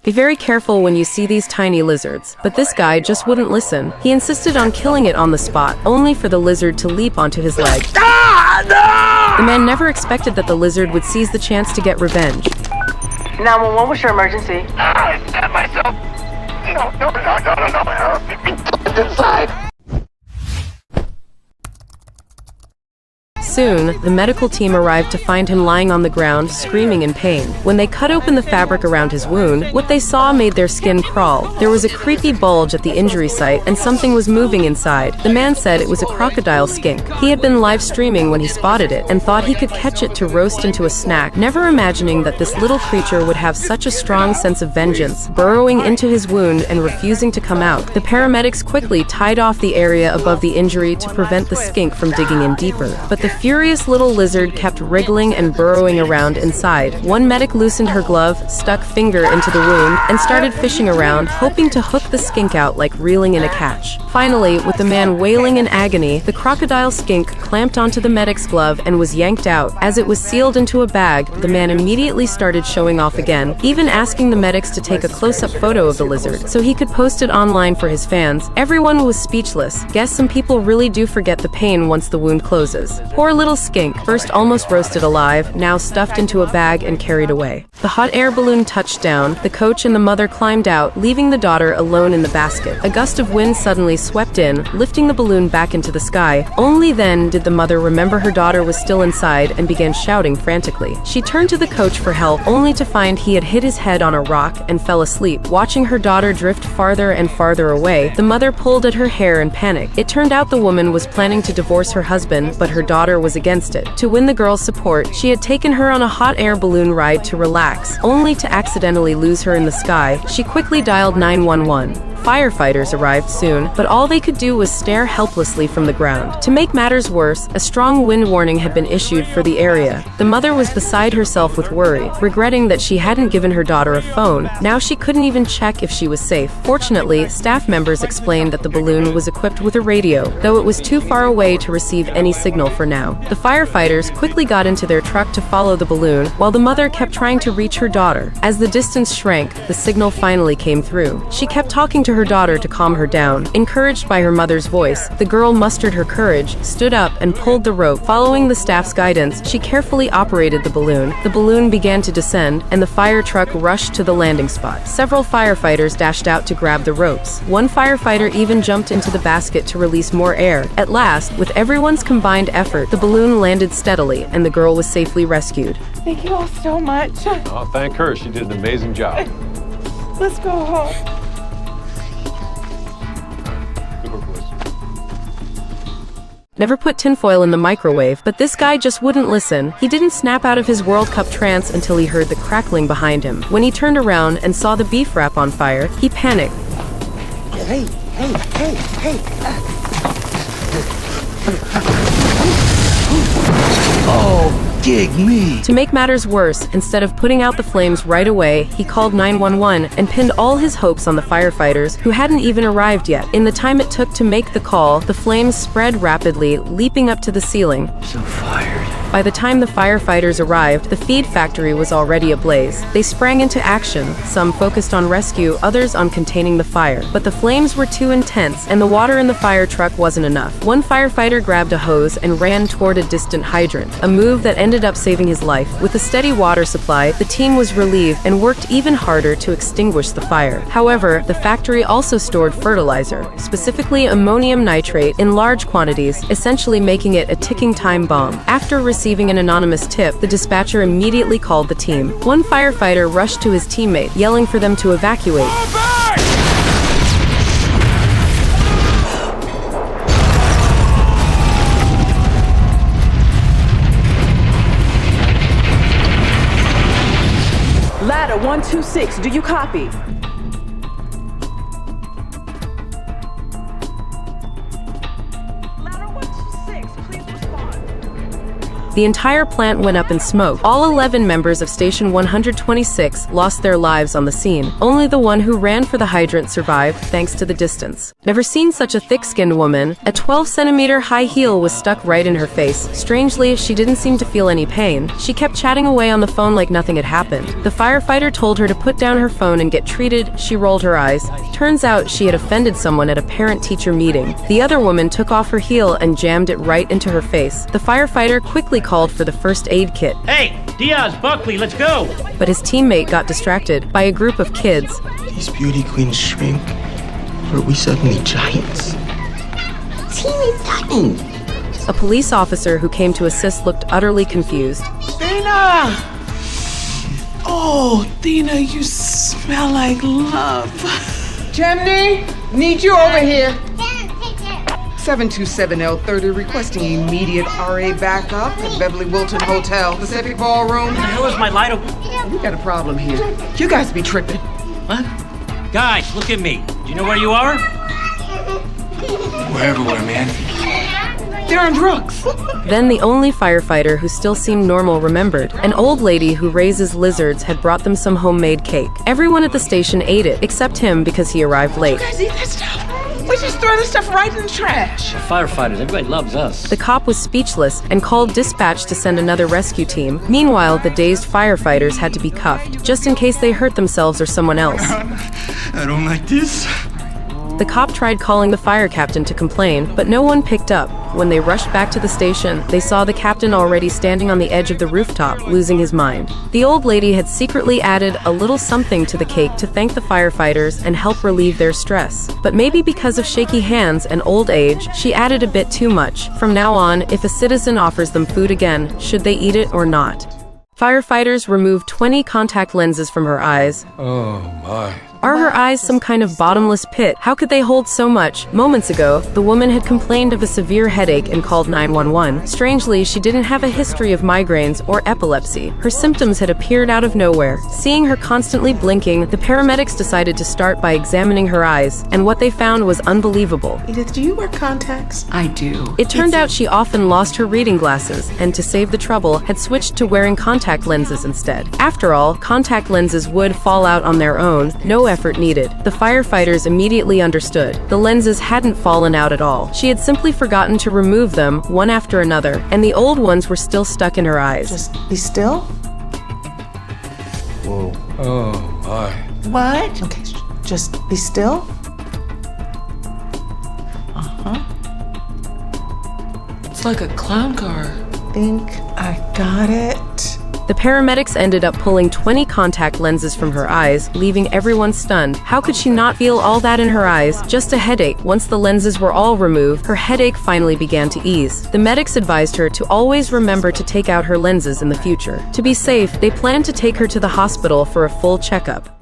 Be very careful when you see these tiny lizards. But this guy just wouldn't listen. He insisted on killing it on the spot, only for the lizard to leap onto his leg. The man never expected that the lizard would seize the chance to get revenge. 911, what's your emergency? I stabbed myself. No. Inside. Soon, the medical team arrived to find him lying on the ground, screaming in pain. When they cut open the fabric around his wound, what they saw made their skin crawl. There was a creepy bulge at the injury site, and something was moving inside. The man said it was a crocodile skink. He had been live streaming when he spotted it, and thought he could catch it to roast into a snack, never imagining that this little creature would have such a strong sense of vengeance, burrowing into his wound and refusing to come out. The paramedics quickly tied off the area above the injury to prevent the skink from digging in deeper. But the furious little lizard kept wriggling and burrowing around inside. One medic loosened her glove, stuck finger into the wound, and started fishing around, hoping to hook the skink out like reeling in a catch. Finally, with the man wailing in agony, the crocodile skink clamped onto the medic's glove and was yanked out. As it was sealed into a bag, the man immediately started showing off again, even asking the medics to take a close-up photo of the lizard so he could post it online for his fans. Everyone was speechless. Guess some people really do forget the pain once the wound closes. Poor little skink, first almost roasted alive, now stuffed into a bag and carried away. The hot air balloon touched down. The coach and the mother climbed out, leaving the daughter alone in the basket. A gust of wind suddenly swept in, lifting the balloon back into the sky. Only then did the mother remember her daughter was still inside and began shouting frantically. She turned to the coach for help, only to find he had hit his head on a rock and fell asleep. Watching her daughter drift farther and farther away, the mother pulled at her hair in panic. It turned out the woman was planning to divorce her husband, but her daughter was against it. To win the girl's support, she had taken her on a hot air balloon ride to relax, only to accidentally lose her in the sky. She quickly dialed 911. Firefighters arrived soon, but all they could do was stare helplessly from the ground. To make matters worse, a strong wind warning had been issued for the area. The mother was beside herself with worry, regretting that she hadn't given her daughter a phone. Now she couldn't even check if she was safe. Fortunately, staff members explained that the balloon was equipped with a radio, though it was too far away to receive any signal for now. The firefighters quickly got into their truck to follow the balloon, while the mother kept trying to reach her daughter. As the distance shrank, the signal finally came through. She kept talking to her daughter to calm her down. Encouraged by her mother's voice, the girl mustered her courage, stood up, and pulled the rope. Following the staff's guidance, she carefully operated the balloon. The balloon began to descend, and the fire truck rushed to the landing spot. Several firefighters dashed out to grab the ropes. One firefighter even jumped into the basket to release more air. At last, with everyone's combined effort, the balloon landed steadily, and the girl was safely rescued. Thank you all so much. Oh, thank her. She did an amazing job. Let's go home. Never put tinfoil in the microwave, but this guy just wouldn't listen. He didn't snap out of his World Cup trance until he heard the crackling behind him. When he turned around and saw the beef wrap on fire, he panicked. Hey. Oh, gig me. To make matters worse, instead of putting out the flames right away, he called 911 and pinned all his hopes on the firefighters, who hadn't even arrived yet. In the time it took to make the call, the flames spread rapidly, leaping up to the ceiling. So fired. By the time the firefighters arrived, the feed factory was already ablaze. They sprang into action, some focused on rescue, others on containing the fire. But the flames were too intense, and the water in the fire truck wasn't enough. One firefighter grabbed a hose and ran toward a distant hydrant, a move that ended up saving his life. With a steady water supply, the team was relieved and worked even harder to extinguish the fire. However, the factory also stored fertilizer, specifically ammonium nitrate, in large quantities, essentially making it a ticking time bomb. After receiving an anonymous tip, the dispatcher immediately called the team. One firefighter rushed to his teammate, yelling for them to evacuate. Ladder 126, do you copy? Ladder 126, please respond. The entire plant went up in smoke. All 11 members of Station 126 lost their lives on the scene. Only the one who ran for the hydrant survived, thanks to the distance. Never seen such a thick-skinned woman. A 12-centimeter high heel was stuck right in her face. Strangely, she didn't seem to feel any pain. She kept chatting away on the phone like nothing had happened. The firefighter told her to put down her phone and get treated. She rolled her eyes. Turns out she had offended someone at a parent-teacher meeting. The other woman took off her heel and jammed it right into her face. The firefighter quickly called for the first aid kit. Hey, Diaz, Buckley, let's go! But his teammate got distracted by a group of kids. These beauty queens shrink, or are we suddenly giants? Teeny tiny. A police officer who came to assist looked utterly confused. Dina! Oh, Dina, you smell like love. Chimney, need you over here. 727L30 requesting immediate RA backup at Beverly Wilton Hotel, Pacific Ballroom. What the hell is my light? We got a problem here. You guys be tripping. What? Guys, look at me. Do you know where you are? We're everywhere, man. They're on drugs. Then the only firefighter who still seemed normal remembered. An old lady who raises lizards had brought them some homemade cake. Everyone at the station ate it, except him because he arrived late. You guys eat that stuff? We just throw this stuff right in the trash. Firefighters, everybody loves us. The cop was speechless and called dispatch to send another rescue team. Meanwhile, the dazed firefighters had to be cuffed, just in case they hurt themselves or someone else. I don't like this. The cop tried calling the fire captain to complain, but no one picked up. When they rushed back to the station, they saw the captain already standing on the edge of the rooftop, losing his mind. The old lady had secretly added a little something to the cake to thank the firefighters and help relieve their stress. But maybe because of shaky hands and old age, she added a bit too much. From now on, if a citizen offers them food again, should they eat it or not? Firefighters removed 20 contact lenses from her eyes. Oh my. Are her eyes some kind of bottomless pit? How could they hold so much? Moments ago, the woman had complained of a severe headache and called 911. Strangely, she didn't have a history of migraines or epilepsy. Her symptoms had appeared out of nowhere. Seeing her constantly blinking, the paramedics decided to start by examining her eyes, and what they found was unbelievable. Edith, do you wear contacts? I do. It turned out she often lost her reading glasses, and to save the trouble, had switched to wearing contact lenses instead. After all, contact lenses would fall out on their own, no effort needed. The firefighters immediately understood. The lenses hadn't fallen out at all. She had simply forgotten to remove them, one after another, and the old ones were still stuck in her eyes. Just be still. Whoa. Oh my. What? Okay, just be still. It's like a clown car. Think I got it. The paramedics ended up pulling 20 contact lenses from her eyes, leaving everyone stunned. How could she not feel all that in her eyes? Just a headache. Once the lenses were all removed, her headache finally began to ease. The medics advised her to always remember to take out her lenses in the future. To be safe, they planned to take her to the hospital for a full checkup.